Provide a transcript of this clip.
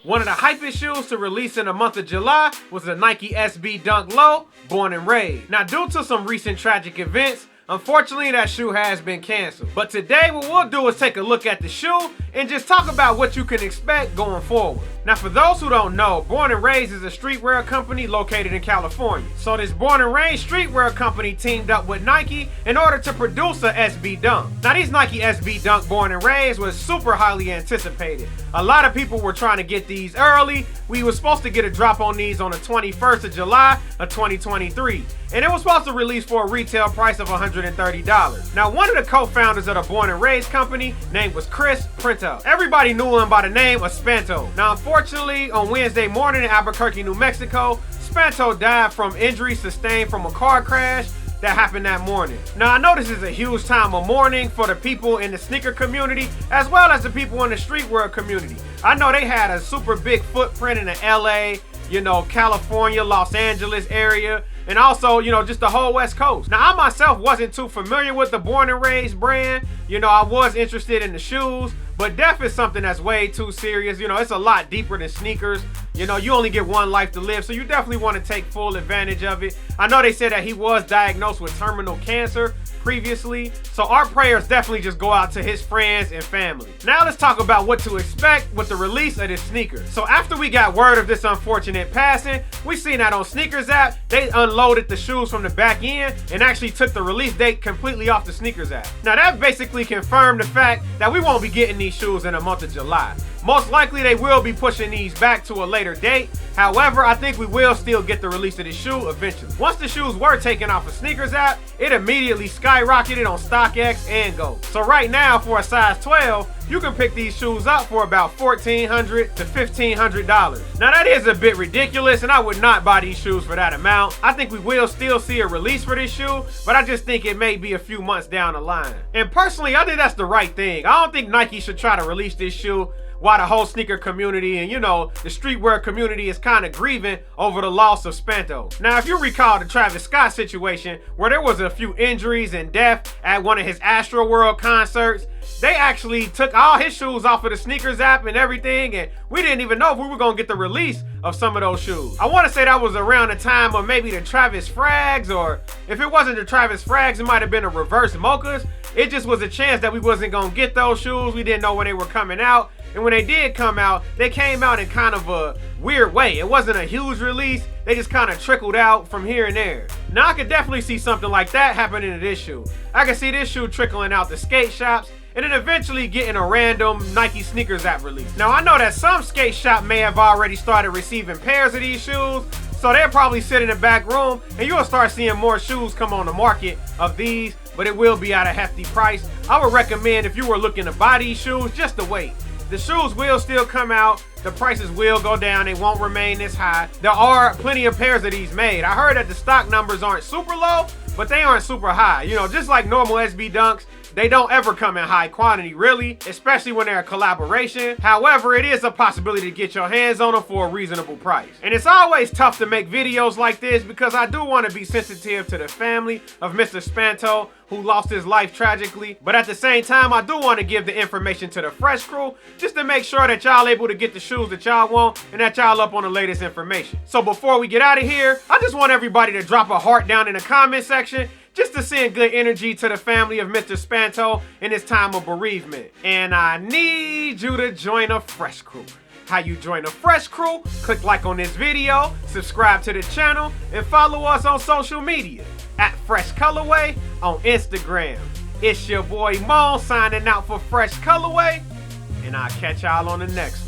One of the hypest shoes to release in the month of July was the Nike SB Dunk Low, Born and Raised. Now, due to some recent tragic events, unfortunately that shoe has been canceled. But today what we'll do is take a look at the shoe and just talk about what you can expect going forward. Now, for those who don't know, Born and Raised is a streetwear company located in California. So this Born and Raised streetwear company teamed up with Nike in order to produce a SB Dunk. Now, these Nike SB Dunk Born and Raised was super highly anticipated. A lot of people were trying to get these early. We were supposed to get a drop on these on the 21st of July of 2023. And it was supposed to release for a retail price of $130. Now, one of the co-founders of the Born and Raised company name was Chris Printo. Everybody knew him by the name of Spanto. Now, unfortunately, on Wednesday morning in Albuquerque, New Mexico, Spanto died from injuries sustained from a car crash that happened that morning. Now, I know this is a huge time of mourning for the people in the sneaker community as well as the people in the streetwear community. I know they had a super big footprint in the LA, California, Los Angeles area, and also, just the whole West Coast. Now, I myself wasn't too familiar with the Born and Raised brand. I was interested in the shoes, but death is something that's way too serious. It's a lot deeper than sneakers. You only get one life to live, so you definitely want to take full advantage of it. I know they said that he was diagnosed with terminal cancer previously, so our prayers definitely just go out to his friends and family. Now let's talk about what to expect with the release of this sneaker. So after we got word of this unfortunate passing, we seen that on Sneakers app, they unloaded the shoes from the back end and actually took the release date completely off the Sneakers app. Now that basically confirmed the fact that we won't be getting these shoes in the month of July. Most likely they will be pushing these back to a later date. However, I think we will still get the release of this shoe eventually. Once the shoes were taken off of Sneakers app, it immediately skyrocketed on StockX and Go. So right now, for a size 12, you can pick these shoes up for about $1,400 to $1,500. Now that is a bit ridiculous, and I would not buy these shoes for that amount. I think we will still see a release for this shoe, but I just think it may be a few months down the line. And personally, I think that's the right thing. I don't think Nike should try to release this shoe while the whole sneaker community and the streetwear community is kind of grieving over the loss of Spanto. Now, if you recall the Travis Scott situation where there was a few injuries and death at one of his Astroworld concerts, they actually took all his shoes off of the Sneakers app and everything, and we didn't even know if we were gonna get the release of some of those shoes. I want to say that was around the time of maybe the Travis Frags, or if it wasn't the Travis Frags, it might have been a reverse mochas. It just was a chance that we wasn't gonna get those shoes. We didn't know when they were coming out. And when they did come out, they came out in kind of a weird way. It wasn't a huge release. They just kind of trickled out from here and there. Now, I could definitely see something like that happening to this shoe. I can see this shoe trickling out the skate shops and then eventually getting a random Nike Sneakers app release. Now, I know that some skate shop may have already started receiving pairs of these shoes, so they'll probably sit in the back room and you'll start seeing more shoes come on the market of these, but it will be at a hefty price. I would recommend, if you were looking to buy these shoes, just to wait. The shoes will still come out. The prices will go down. They won't remain this high. There are plenty of pairs of these made. I heard that the stock numbers aren't super low, but they aren't super high. Just like normal SB Dunks, they don't ever come in high quantity, really, especially when they're a collaboration. However, it is a possibility to get your hands on them for a reasonable price. And it's always tough to make videos like this because I do want to be sensitive to the family of Mr. Spanto, who lost his life tragically. But at the same time, I do want to give the information to the Fresh crew just to make sure that y'all able to get the shoes that y'all want and that y'all up on the latest information. So before we get out of here, I just want everybody to drop a heart down in the comment section just to send good energy to the family of Mr. Spanto in this time of bereavement. And I need you to join a Fresh crew. How you join a Fresh crew? Click like on this video, subscribe to the channel, and follow us on social media at Fresh Colorway on Instagram. It's your boy Mo signing out for Fresh Colorway, and I'll catch y'all on the next one.